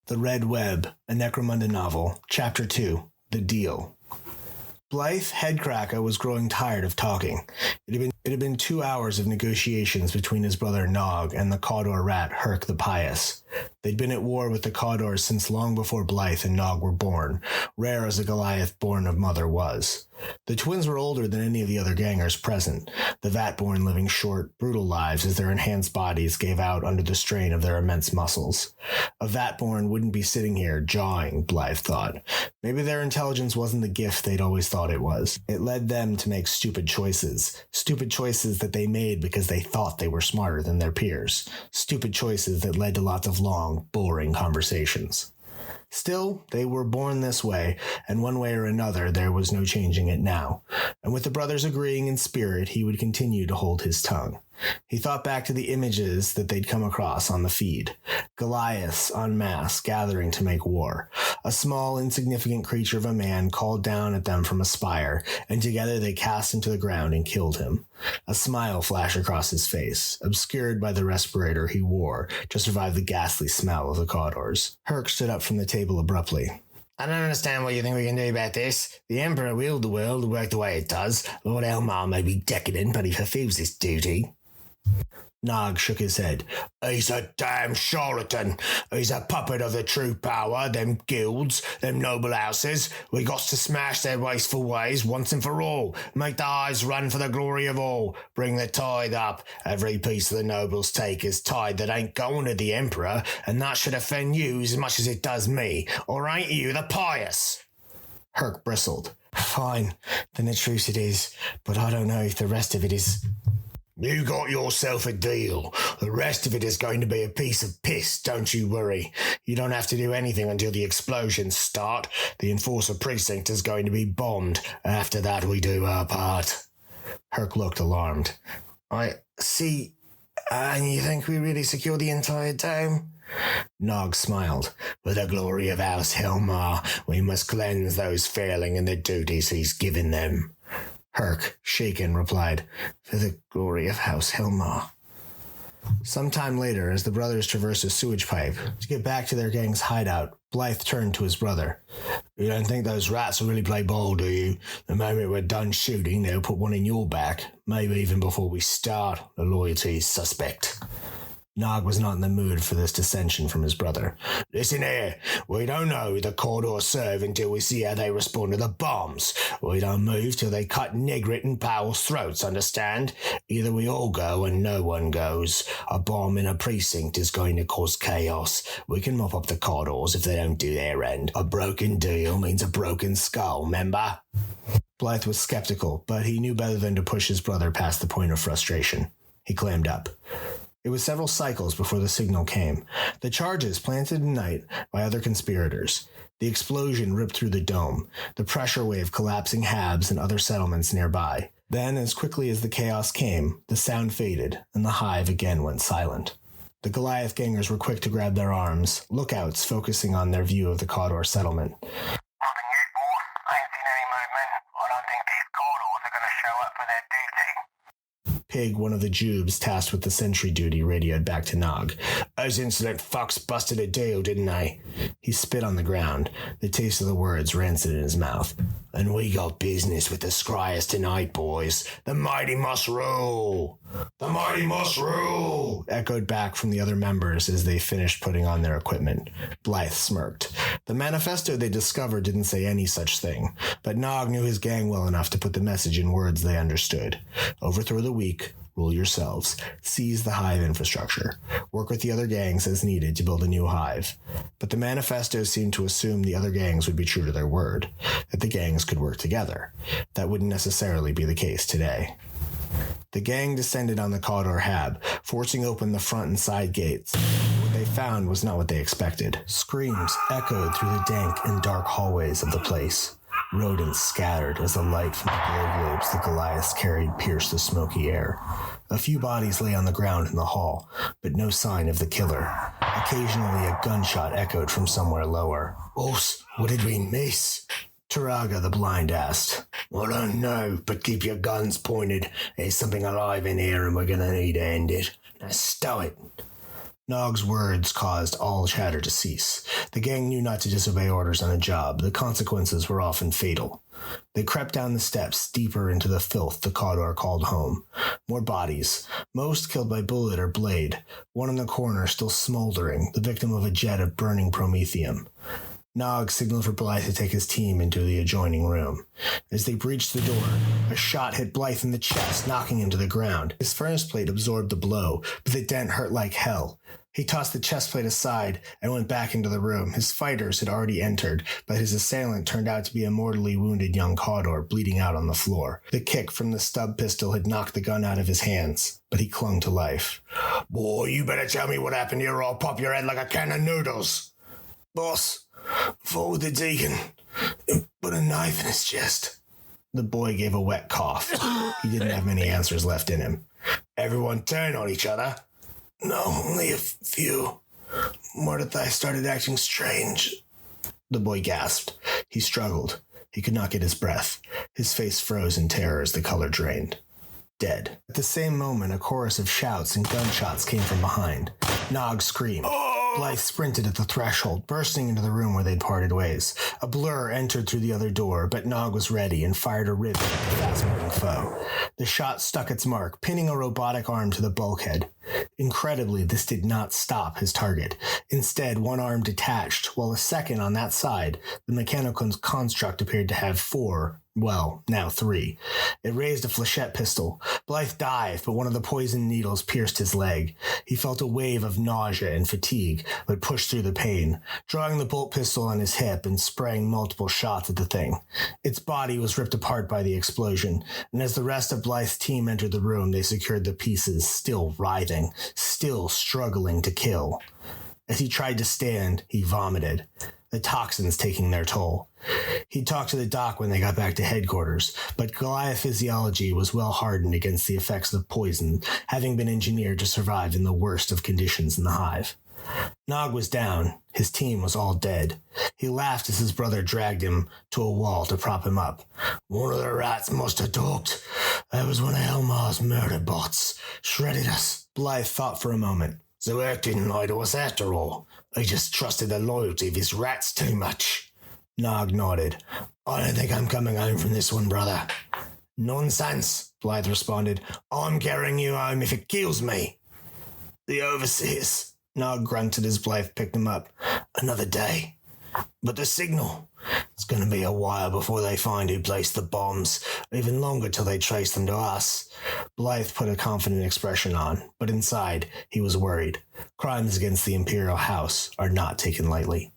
The Red Web, a Necromunda novel, Chapter 2, The Deal. Blythe Headcracker was growing tired of talking. It had been 2 hours of negotiations between his brother Nog and the Cawdor rat Herc the Pious. They'd been at war with the Cawdors since long before Blythe and Nog were born, rare as a Goliath born of mother was. The twins were older than any of the other gangers present, the Vatborn living short, brutal lives as their enhanced bodies gave out under the strain of their immense muscles. A Vatborn wouldn't be sitting here jawing, Blythe thought. Maybe their intelligence wasn't the gift they'd always thought it was. It led them to make stupid choices that they made because they thought they were smarter than their peers, stupid choices that led to lots of long, boring conversations. Still, they were born this way, and one way or another there was no changing it now. And with the brothers agreeing in spirit, he would continue to hold his tongue. He thought back to the images that they'd come across on the feed. Goliaths en masse gathering to make war. A small, insignificant creature of a man called down at them from a spire, and together they cast him to the ground and killed him. A smile flashed across his face, obscured by the respirator he wore to survive the ghastly smell of the Cawdors. Herc stood up from the table abruptly. I don't understand what you think we can do about this. The Emperor willed the world to work the way it does. Lord Elmar may be decadent, but he fulfills his duty. Nog shook his head. He's a damn charlatan. He's a puppet of the true power, them guilds, them noble houses. We got to smash their wasteful ways once and for all. Make the hives run for the glory of all. Bring the tithe up. Every piece of the nobles take is tithe that ain't going to the Emperor, and that should offend you as much as it does me. Or ain't you the pious? Herc bristled. Fine, then a truce it is, but I don't know if the rest of it is... You got yourself a deal. The rest of it is going to be a piece of piss, don't you worry. You don't have to do anything until the explosions start. The Enforcer Precinct is going to be bombed. After that, we do our part. Herc looked alarmed. I see. And you think we really secure the entire town? Nog smiled. For the glory of House Helmar, we must cleanse those failing in the duties he's given them. Herc, shaken, replied, For the glory of House Helmar. Some time later, as the brothers traversed a sewage pipe to get back to their gang's hideout, Blythe turned to his brother. You don't think those rats will really play ball, do you? The moment we're done shooting, they'll put one in your back. Maybe even before we start. The loyalty is suspect. Nog was not in the mood for this dissension from his brother. Listen here, we don't know who the Cawdor serve until we see how they respond to the bombs. We don't move till they cut Negrit and Powell's throats, understand? Either we all go and no one goes. A bomb in a precinct is going to cause chaos. We can mop up the Cawdors if they don't do their end. A broken deal means a broken skull, remember? Blythe was skeptical, but he knew better than to push his brother past the point of frustration. He clammed up. It was several cycles before the signal came. The charges planted in night by other conspirators. The explosion ripped through the dome, the pressure wave collapsing Habs and other settlements nearby. Then, as quickly as the chaos came, the sound faded, and the hive again went silent. The Goliath gangers were quick to grab their arms, lookouts focusing on their view of the Cawdor settlement. Nothing yet, boss. I ain't seen any movement. I don't think these Cawdors are going to show up for their duty. Pig, one of the Jubes tasked with the sentry duty, radioed back to Nog. Those insolent fucks busted a deal, didn't they? He spit on the ground, the taste of the words rancid in his mouth. And we got business with the scryers tonight, boys. The mighty must rule! The mighty must rule! Echoed back from the other members as they finished putting on their equipment. Blythe smirked. The manifesto they discovered didn't say any such thing, but Nog knew his gang well enough to put the message in words they understood. Overthrow the weak, rule yourselves, seize the hive infrastructure, work with the other gangs as needed to build a new hive. But the manifesto seemed to assume the other gangs would be true to their word, that the gangs could work together. That wouldn't necessarily be the case today. The gang descended on the Cawdor Hab, forcing open the front and side gates. What they found was not what they expected. Screams echoed through the dank and dark hallways of the place. Rodents scattered as the light from the glow globes the Goliaths carried pierced the smoky air. A few bodies lay on the ground in the hall, but no sign of the killer. Occasionally a gunshot echoed from somewhere lower. Boss, what did we miss? Turaga the Blind asked. I don't know, but keep your guns pointed. There's something alive in here and we're going to need to end it. Now stow it. Nog's words caused all chatter to cease. The gang knew not to disobey orders on a job. The consequences were often fatal. They crept down the steps, deeper into the filth the Cawdor called home. More bodies, most killed by bullet or blade, one in the corner still smoldering, the victim of a jet of burning promethium. Nog signaled for Blythe to take his team into the adjoining room. As they breached the door, a shot hit Blythe in the chest, knocking him to the ground. His furnace plate absorbed the blow, but the dent hurt like hell. He tossed the chest plate aside and went back into the room. His fighters had already entered, but his assailant turned out to be a mortally wounded young Cawdor, bleeding out on the floor. The kick from the stub pistol had knocked the gun out of his hands, but he clung to life. Boy, you better tell me what happened here or I'll pop your head like a can of noodles. Boss, fought with the deacon, put a knife in his chest. The boy gave a wet cough. He didn't have many answers left in him. Everyone turn on each other? No, only a few. Mordecai started acting strange. The boy gasped. He struggled. He could not get his breath. His face froze in terror as the color drained. Dead. At the same moment, a chorus of shouts and gunshots came from behind. Nog screamed. Blythe sprinted at the threshold, bursting into the room where they'd parted ways. A blur entered through the other door, but Nog was ready and fired a rivet at the fast-moving foe. The shot stuck its mark, pinning a robotic arm to the bulkhead. Incredibly, this did not stop his target. Instead, one arm detached, while a second on that side, the mechanical construct appeared to have four, well, now three. It raised a flechette pistol. Blythe dived, but one of the poisoned needles pierced his leg. He felt a wave of nausea and fatigue, but pushed through the pain, drawing the bolt pistol on his hip and spraying multiple shots at the thing. Its body was ripped apart by the explosion, and as the rest of Blythe's team entered the room, they secured the pieces, still writhing, still struggling to kill. As he tried to stand, he vomited, the toxins taking their toll. He talked to the doc when they got back to headquarters, but Goliath physiology was well hardened against the effects of poison, having been engineered to survive in the worst of conditions in the hive. Nog was down. His team was all dead. He laughed as his brother dragged him to a wall to prop him up. One of the rats must have talked. That was one of Elmar's murder bots. Shredded us. Blythe thought for a moment. So Eric didn't lie to us after all. He just trusted the loyalty of his rats too much. Nog nodded. I don't think I'm coming home from this one, brother. Nonsense, Blythe responded. I'm carrying you home if it kills me. The overseers. Nog grunted as Blythe picked him up. Another day. But the signal. It's going to be a while before they find who placed the bombs. Even longer till they trace them to us. Blythe put a confident expression on, but inside he was worried. Crimes against the Imperial House are not taken lightly.